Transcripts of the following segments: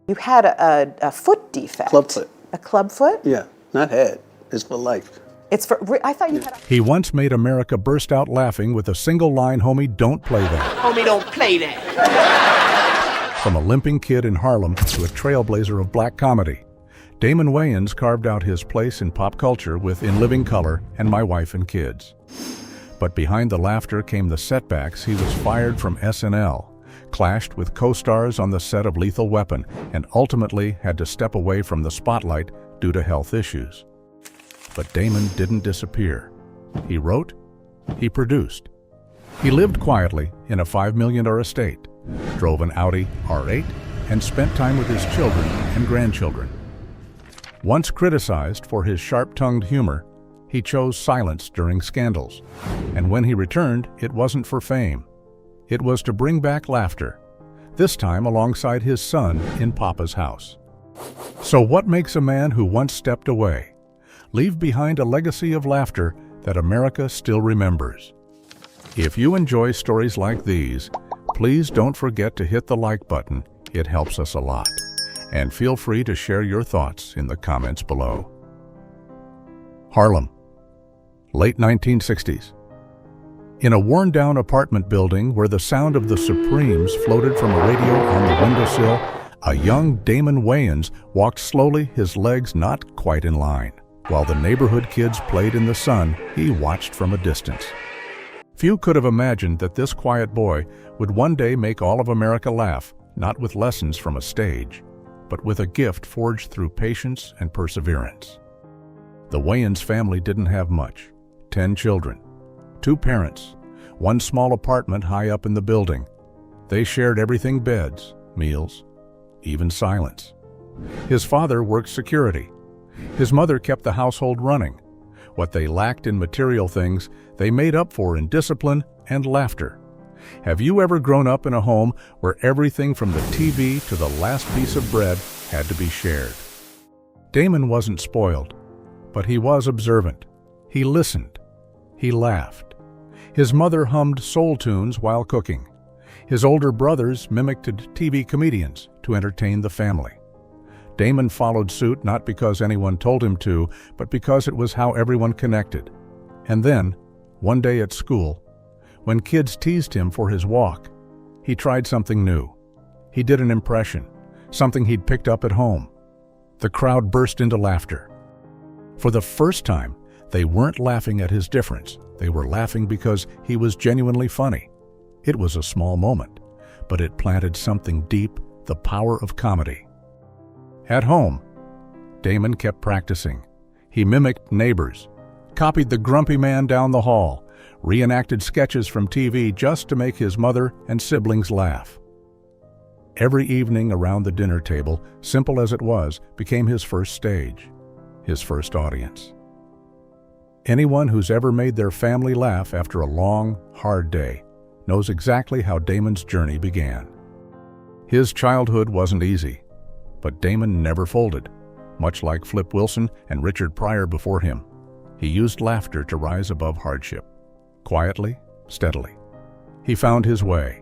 You had a foot defect. Club foot. A club foot? Yeah, not head. It's for life. It's for, I thought you had a... He once made America burst out laughing with a single line, "Homie, don't play that." Homie, don't play that. From a limping kid in Harlem to a trailblazer of black comedy, Damon Wayans carved out his place in pop culture with In Living Color and My Wife and Kids. But behind the laughter came the setbacks. He was fired from SNL, clashed with co-stars on the set of Lethal Weapon, and ultimately had to step away from the spotlight due to health issues. But Damon didn't disappear. He wrote, he produced. He lived quietly in a $5 million estate, drove an Audi R8, and spent time with his children and grandchildren. Once criticized for his sharp-tongued humor, he chose silence during scandals. And when he returned, it wasn't for fame. It was to bring back laughter, this time alongside his son in Papa's house. So what makes a man who once stepped away leave behind a legacy of laughter that America still remembers? If you enjoy stories like these, please don't forget to hit the like button. It helps us a lot. And feel free to share your thoughts in the comments below. Harlem, late 1960s. In a worn-down apartment building where the sound of the Supremes floated from a radio on the windowsill, a young Damon Wayans walked slowly, his legs not quite in line. While the neighborhood kids played in the sun, he watched from a distance. Few could have imagined that this quiet boy would one day make all of America laugh, not with lessons from a stage, but with a gift forged through patience and perseverance. The Wayans family didn't have much: 10 children, 2 parents, one small apartment high up in the building. They shared everything: beds, meals, even silence. His father worked security. His mother kept the household running. What they lacked in material things, they made up for in discipline and laughter. Have you ever grown up in a home where everything from the TV to the last piece of bread had to be shared? Damon wasn't spoiled, but he was observant. He listened. He laughed. His mother hummed soul tunes while cooking. His older brothers mimicked TV comedians to entertain the family. Damon followed suit not because anyone told him to, but because it was how everyone connected. And then, one day at school, when kids teased him for his walk, he tried something new. He did an impression, something he'd picked up at home. The crowd burst into laughter. For the first time, they weren't laughing at his difference. They were laughing because he was genuinely funny. It was a small moment, but it planted something deep: the power of comedy. At home, Damon kept practicing. He mimicked neighbors, copied the grumpy man down the hall, reenacted sketches from TV just to make his mother and siblings laugh. Every evening around the dinner table, simple as it was, became his first stage, his first audience. Anyone who's ever made their family laugh after a long, hard day knows exactly how Damon's journey began. His childhood wasn't easy, but Damon never folded. Much like Flip Wilson and Richard Pryor before him, he used laughter to rise above hardship. Quietly, steadily, he found his way.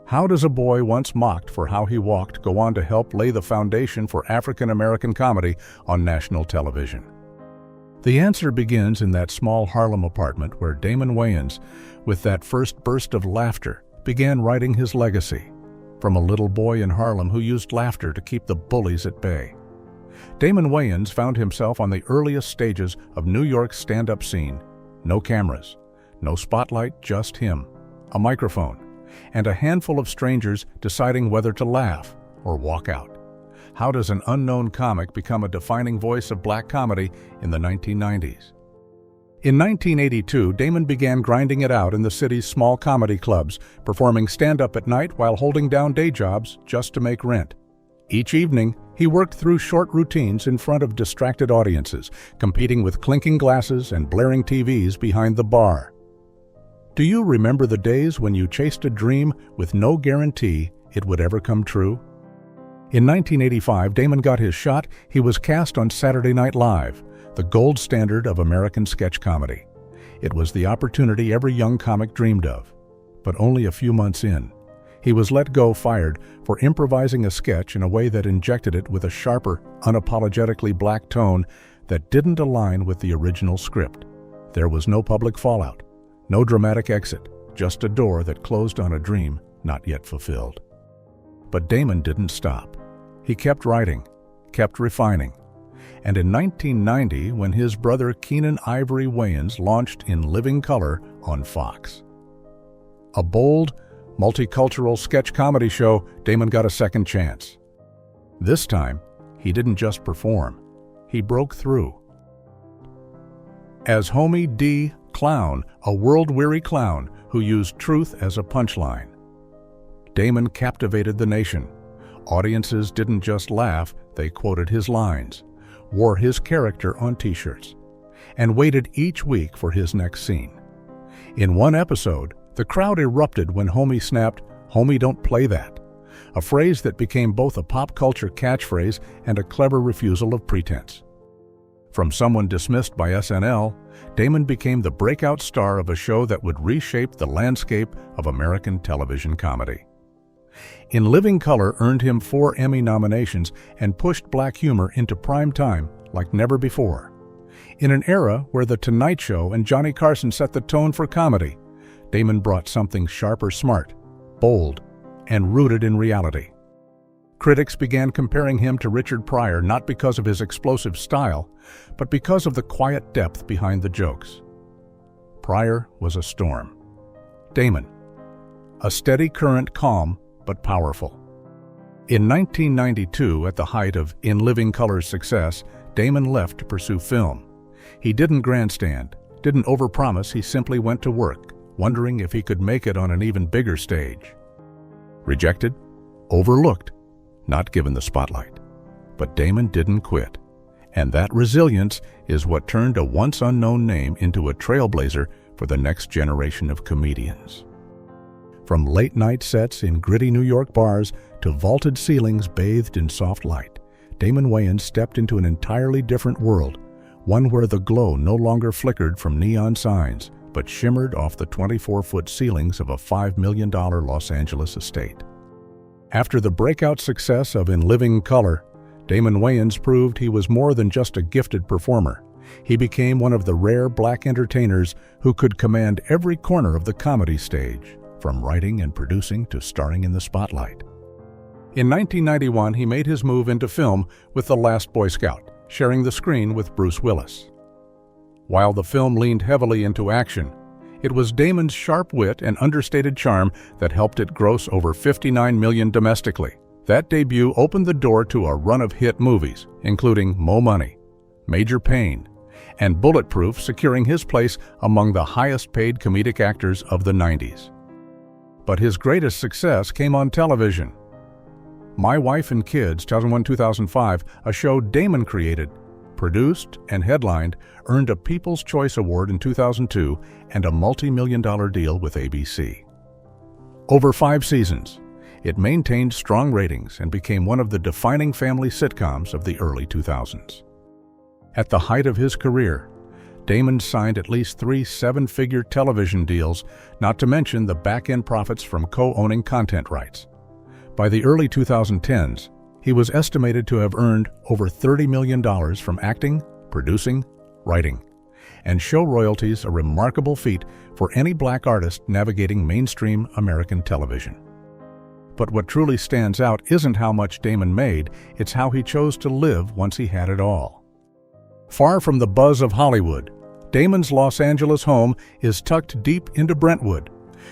How does a boy once mocked for how he walked go on to help lay the foundation for African-American comedy on national television? The answer begins in that small Harlem apartment where Damon Wayans, with that first burst of laughter, began writing his legacy. From a little boy in Harlem who used laughter to keep the bullies at bay, Damon Wayans found himself on the earliest stages of New York's stand-up scene. No cameras, no spotlight, just him, a microphone, and a handful of strangers deciding whether to laugh or walk out. How does an unknown comic become a defining voice of black comedy in the 1990s? In 1982, Damon began grinding it out in the city's small comedy clubs, performing stand-up at night while holding down day jobs just to make rent. Each evening, he worked through short routines in front of distracted audiences, competing with clinking glasses and blaring TVs behind the bar. Do you remember the days when you chased a dream with no guarantee it would ever come true? In 1985, Damon got his shot. He was cast on Saturday Night Live, the gold standard of American sketch comedy. It was the opportunity every young comic dreamed of. But only a few months in, He was let go fired for improvising a sketch in a way that injected it with a sharper, unapologetically black tone that didn't align with the original script. There was no public fallout, no dramatic exit, just a door that closed on a dream not yet fulfilled. But Damon didn't stop. He kept writing, kept refining. And in 1990, when his brother Keenan Ivory Wayans launched In Living Color on Fox, a bold, multicultural sketch comedy show, Damon got a second chance. This time, he didn't just perform, he broke through. As Homie D. Clown, a world-weary clown who used truth as a punchline, Damon captivated the nation. Audiences didn't just laugh, they quoted his lines, wore his character on t-shirts, and waited each week for his next scene. In one episode, the crowd erupted when Homie snapped, "Homie, don't play that," a phrase that became both a pop culture catchphrase and a clever refusal of pretense. From someone dismissed by SNL, Damon became the breakout star of a show that would reshape the landscape of American television comedy. In Living Color earned him 4 Emmy nominations and pushed black humor into prime time like never before. In an era where The Tonight Show and Johnny Carson set the tone for comedy, Damon brought something sharper, smart, bold, and rooted in reality. Critics began comparing him to Richard Pryor not because of his explosive style, but because of the quiet depth behind the jokes. Pryor was a storm. Damon, a steady current, calm but powerful. In 1992, at the height of In Living Color's success, Damon left to pursue film. He didn't grandstand, didn't overpromise, he simply went to work, wondering if he could make it on an even bigger stage. Rejected, overlooked, not given the spotlight. But Damon didn't quit. And that resilience is what turned a once unknown name into a trailblazer for the next generation of comedians. From late-night sets in gritty New York bars to vaulted ceilings bathed in soft light, Damon Wayans stepped into an entirely different world, one where the glow no longer flickered from neon signs, but shimmered off the 24-foot ceilings of a $5 million Los Angeles estate. After the breakout success of In Living Color, Damon Wayans proved he was more than just a gifted performer. He became one of the rare black entertainers who could command every corner of the comedy stage, from writing and producing to starring in the spotlight. In 1991, he made his move into film with The Last Boy Scout, sharing the screen with Bruce Willis. While the film leaned heavily into action, it was Damon's sharp wit and understated charm that helped it gross over $59 million domestically. That debut opened the door to a run of hit movies, including Mo Money, Major Payne, and Bulletproof, securing his place among the highest-paid comedic actors of the 90s. But his greatest success came on television. My Wife and Kids, 2001-2005, a show Damon created, produced, and headlined, earned a People's Choice Award in 2002 and a multi-million-dollar deal with ABC. Over 5 seasons, it maintained strong ratings and became one of the defining family sitcoms of the early 2000s. At the height of his career, Damon signed at least 3 7-figure television deals, not to mention the back-end profits from co-owning content rights. By the early 2010s, he was estimated to have earned over $30 million from acting, producing, writing, and show royalties, a remarkable feat for any black artist navigating mainstream American television. But what truly stands out isn't how much Damon made, it's how he chose to live once he had it all. Far from the buzz of Hollywood, Damon's Los Angeles home is tucked deep into Brentwood,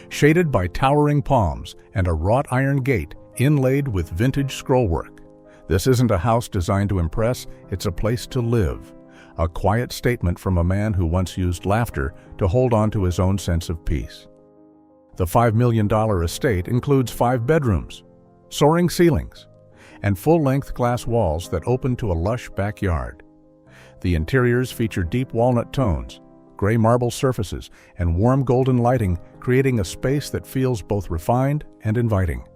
shaded by towering palms and a wrought iron gate inlaid with vintage scrollwork. This isn't a house designed to impress, it's a place to live. A quiet statement from a man who once used laughter to hold on to his own sense of peace. The $5 million estate includes 5 bedrooms, soaring ceilings, and full-length glass walls that open to a lush backyard. The interiors feature deep walnut tones, gray marble surfaces, and warm golden lighting, creating a space that feels both refined and inviting.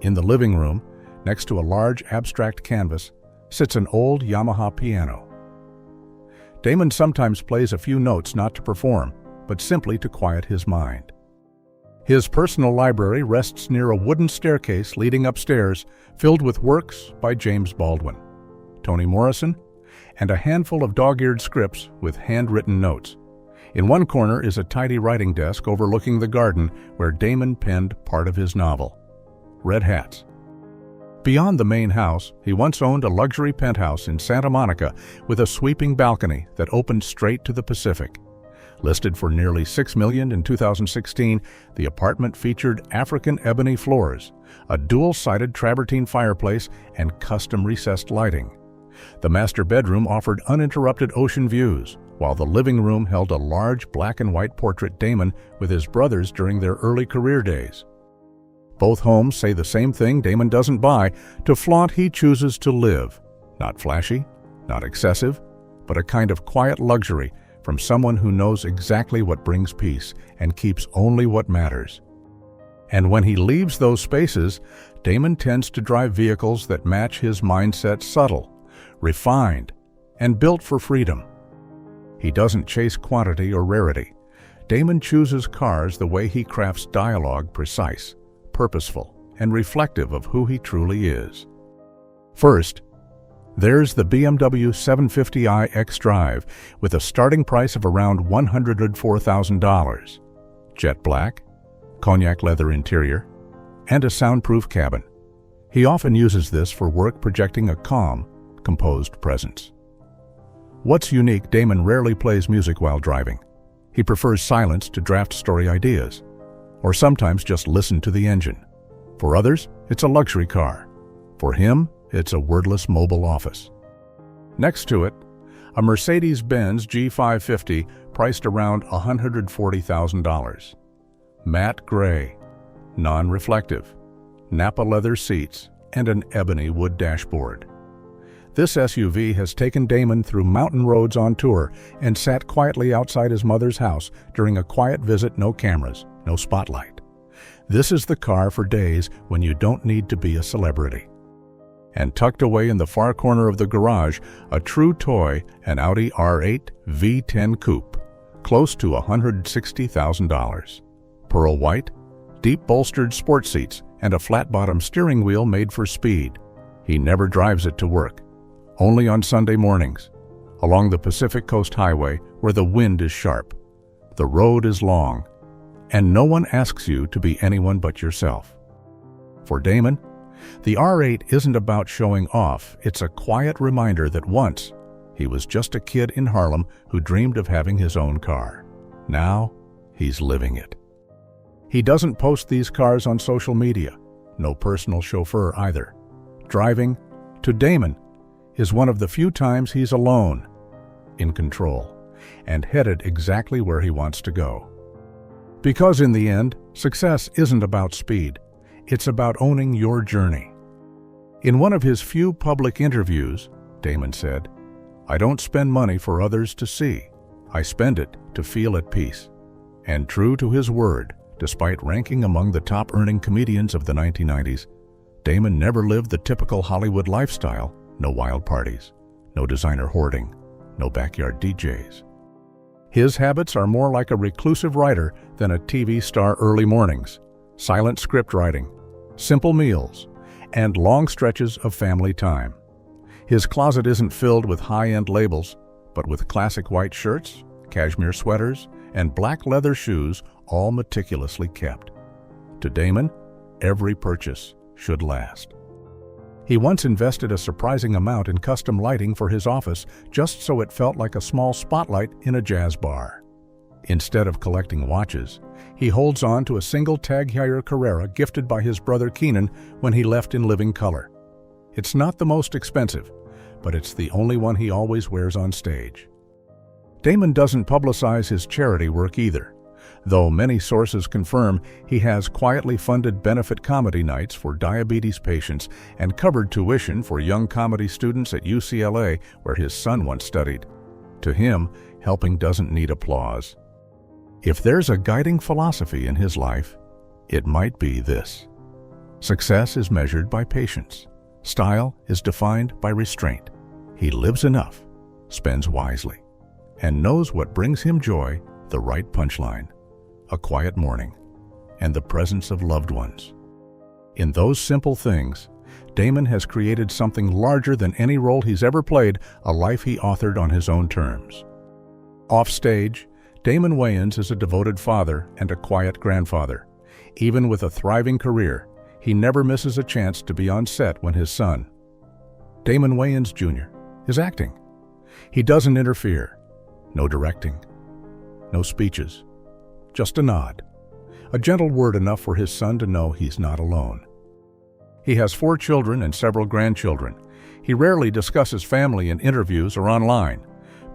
In the living room, next to a large abstract canvas, sits an old Yamaha piano. Damon sometimes plays a few notes not to perform, but simply to quiet his mind. His personal library rests near a wooden staircase leading upstairs, filled with works by James Baldwin, Toni Morrison, and a handful of dog-eared scripts with handwritten notes. In one corner is a tidy writing desk overlooking the garden where Damon penned part of his novel, Red Hats. Beyond the main house, he once owned a luxury penthouse in Santa Monica with a sweeping balcony that opened straight to the Pacific. Listed for nearly $6 million in 2016, the apartment featured African ebony floors, a dual-sided travertine fireplace, and custom recessed lighting. The master bedroom offered uninterrupted ocean views, while the living room held a large black and white portrait Damon with his brothers during their early career days. Both homes say the same thing Damon doesn't buy: to flaunt he chooses to live. Not flashy, not excessive, but a kind of quiet luxury from someone who knows exactly what brings peace and keeps only what matters. And when he leaves those spaces, Damon tends to drive vehicles that match his mindset: subtle, refined, and built for freedom. He doesn't chase quantity or rarity. Damon chooses cars the way he crafts dialogue: precise, purposeful, and reflective of who he truly is. First, there's the BMW 750i xDrive with a starting price of around $104,000. Jet black, cognac leather interior, and a soundproof cabin. He often uses this for work, projecting a calm, composed presence. What's unique: Damon rarely plays music while driving. He prefers silence to draft story ideas, or sometimes just listen to the engine. For others, it's a luxury car. For him, it's a wordless mobile office. Next to it, a Mercedes-Benz G550 priced around $140,000. Matte gray, non-reflective, Napa leather seats, and an ebony wood dashboard. This SUV has taken Damon through mountain roads on tour and sat quietly outside his mother's house during a quiet visit. No cameras, no spotlight. This is the car for days when you don't need to be a celebrity. And tucked away in the far corner of the garage, a true toy, an Audi R8 V10 Coupe, close to $160,000. Pearl white, deep bolstered sports seats, and a flat-bottom steering wheel made for speed. He never drives it to work. Only on Sunday mornings, along the Pacific Coast Highway where the wind is sharp, the road is long, and no one asks you to be anyone but yourself. For Damon, the R8 isn't about showing off. It's a quiet reminder that once he was just a kid in Harlem who dreamed of having his own car. Now, he's living it. He doesn't post these cars on social media. No personal chauffeur either. Driving, to Damon, is one of the few times he's alone, in control, and headed exactly where he wants to go. Because in the end, success isn't about speed. It's about owning your journey. In one of his few public interviews, Damon said, "I don't spend money for others to see. I spend it to feel at peace." And true to his word, despite ranking among the top-earning comedians of the 1990s, Damon never lived the typical Hollywood lifestyle. No wild parties, no designer hoarding, no backyard DJs. His habits are more like a reclusive writer than a TV star: early mornings, silent script writing, simple meals, and long stretches of family time. His closet isn't filled with high-end labels, but with classic white shirts, cashmere sweaters, and black leather shoes, all meticulously kept. To Damon, every purchase should last. He once invested a surprising amount in custom lighting for his office just so it felt like a small spotlight in a jazz bar. Instead of collecting watches, he holds on to a single Tag Heuer Carrera gifted by his brother Keenan when he left in living color. It's not the most expensive, but it's the only one he always wears on stage. Damon doesn't publicize his charity work either, though many sources confirm he has quietly funded benefit comedy nights for diabetes patients and covered tuition for young comedy students at UCLA, where his son once studied. To him, helping doesn't need applause. If there's a guiding philosophy in his life, it might be this: success is measured by patience. Style is defined by restraint. He lives enough, spends wisely, and knows what brings him joy: the right punchline, a quiet morning, and the presence of loved ones. In those simple things, Damon has created something larger than any role he's ever played, a life he authored on his own terms. Offstage, Damon Wayans is a devoted father and a quiet grandfather. Even with a thriving career, he never misses a chance to be on set when his son, Damon Wayans Jr., is acting. He doesn't interfere. No directing. No speeches. Just a nod. A gentle word enough for his son to know he's not alone. He has 4 children and several grandchildren. He rarely discusses family in interviews or online,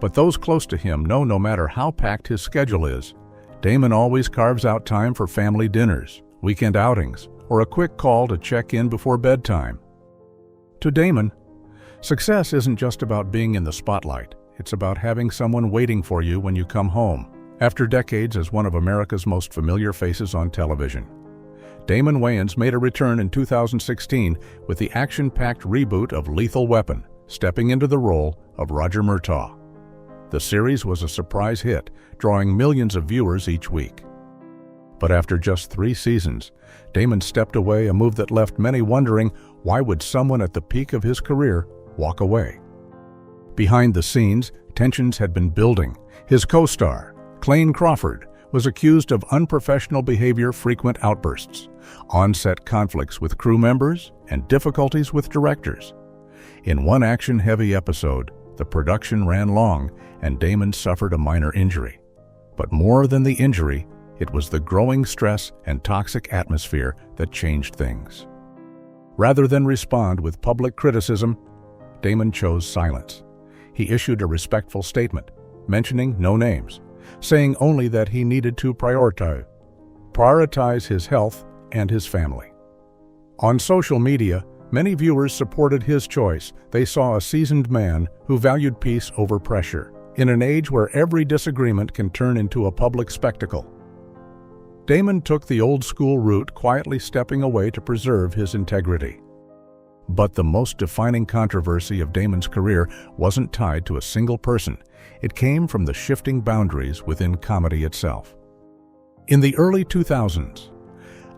but those close to him know no matter how packed his schedule is, Damon always carves out time for family dinners, weekend outings, or a quick call to check in before bedtime. To Damon, success isn't just about being in the spotlight. It's about having someone waiting for you when you come home. After decades as one of America's most familiar faces on television, Damon Wayans made a return in 2016 with the action-packed reboot of Lethal Weapon, stepping into the role of Roger Murtaugh. The series was a surprise hit, drawing millions of viewers each week. But after just 3 seasons, Damon stepped away, a move that left many wondering why would someone at the peak of his career walk away. Behind the scenes, tensions had been building. His co-star, Clayne Crawford, was accused of unprofessional behavior, frequent outbursts, on-set conflicts with crew members, and difficulties with directors. In one action-heavy episode, the production ran long and Damon suffered a minor injury. But more than the injury, it was the growing stress and toxic atmosphere that changed things. Rather than respond with public criticism, Damon chose silence. He issued a respectful statement, mentioning no names, saying only that he needed to prioritize his health and his family. On social media, many viewers supported his choice. They saw a seasoned man who valued peace over pressure, in an age where every disagreement can turn into a public spectacle. Damon took the old-school route, quietly stepping away to preserve his integrity. But the most defining controversy of Damon's career wasn't tied to a single person. It came from the shifting boundaries within comedy itself. In the early 2000s,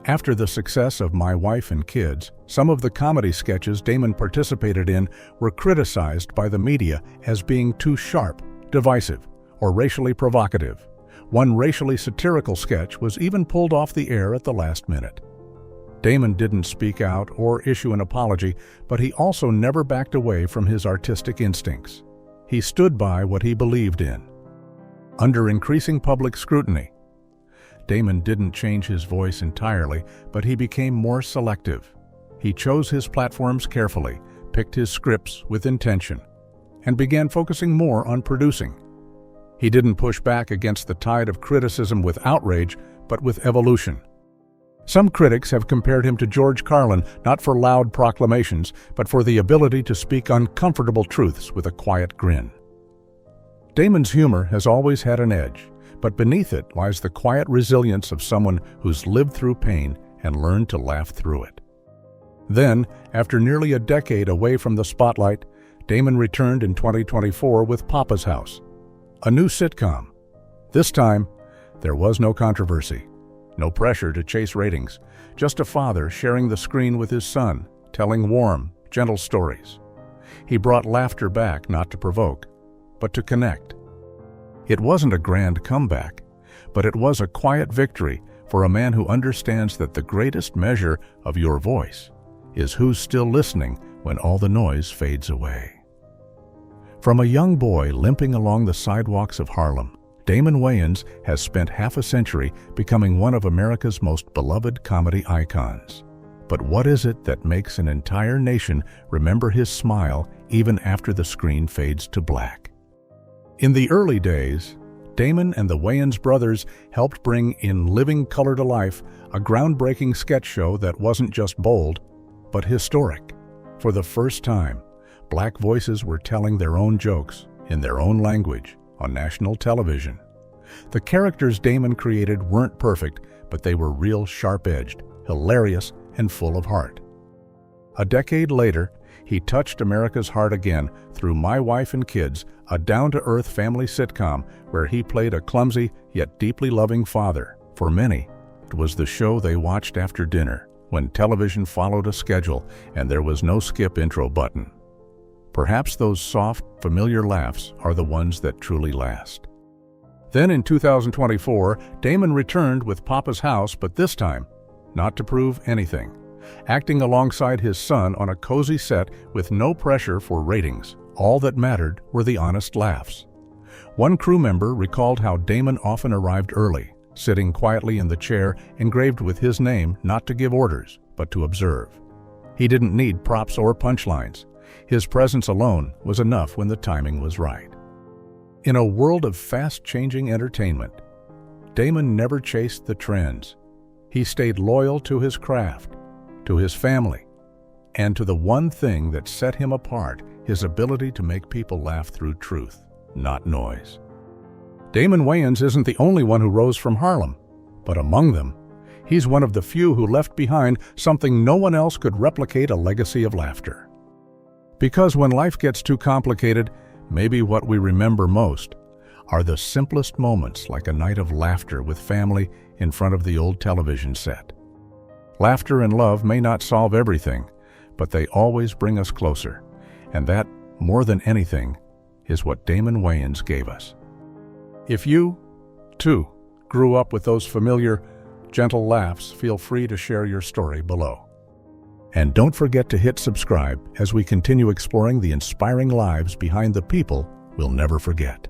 after the success of My Wife and Kids, some of the comedy sketches Damon participated in were criticized by the media as being too sharp, divisive, or racially provocative. One racially satirical sketch was even pulled off the air at the last minute. Damon didn't speak out or issue an apology, but he also never backed away from his artistic instincts. He stood by what he believed in. Under increasing public scrutiny, Damon didn't change his voice entirely, but he became more selective. He chose his platforms carefully, picked his scripts with intention, and began focusing more on producing. He didn't push back against the tide of criticism with outrage, but with evolution. Some critics have compared him to George Carlin, not for loud proclamations, but for the ability to speak uncomfortable truths with a quiet grin. Damon's humor has always had an edge, but beneath it lies the quiet resilience of someone who's lived through pain and learned to laugh through it. Then, after nearly a decade away from the spotlight, Damon returned in 2024 with Papa's House, a new sitcom. This time, there was no controversy. No pressure to chase ratings, just a father sharing the screen with his son, telling warm, gentle stories. He brought laughter back not to provoke, but to connect. It wasn't a grand comeback, but it was a quiet victory for a man who understands that the greatest measure of your voice is who's still listening when all the noise fades away. From a young boy limping along the sidewalks of Harlem, Damon Wayans has spent half a century becoming one of America's most beloved comedy icons. But what is it that makes an entire nation remember his smile even after the screen fades to black? In the early days, Damon and the Wayans brothers helped bring In Living Color to life, a groundbreaking sketch show that wasn't just bold, but historic. For the first time, black voices were telling their own jokes in their own language on national television. The characters Damon created weren't perfect, but they were real sharp-edged, hilarious, and full of heart. A decade later, he touched America's heart again through My Wife and Kids, a down-to-earth family sitcom where he played a clumsy yet deeply loving father. For many, It was the show they watched after dinner, when television followed a schedule and there was no skip intro button. Perhaps those soft, familiar laughs are the ones that truly last. Then in 2024, Damon returned with Papa's House, but this time, not to prove anything, acting alongside his son on a cozy set with no pressure for ratings. All that mattered were the honest laughs. One crew member recalled how Damon often arrived early, sitting quietly in the chair engraved with his name, not to give orders, but to observe. He didn't need props or punchlines. His presence alone was enough when the timing was right. In a world of fast-changing entertainment, Damon never chased the trends. He stayed loyal to his craft, to his family, and to the one thing that set him apart, his ability to make people laugh through truth, not noise. Damon Wayans isn't the only one who rose from Harlem, but among them, he's one of the few who left behind something no one else could replicate: a legacy of laughter. Because when life gets too complicated, maybe what we remember most are the simplest moments, like a night of laughter with family in front of the old television set. Laughter and love may not solve everything, but they always bring us closer. And that, more than anything, is what Damon Wayans gave us. If you, too, grew up with those familiar, gentle laughs, feel free to share your story below. And don't forget to hit subscribe as we continue exploring the inspiring lives behind the people we'll never forget.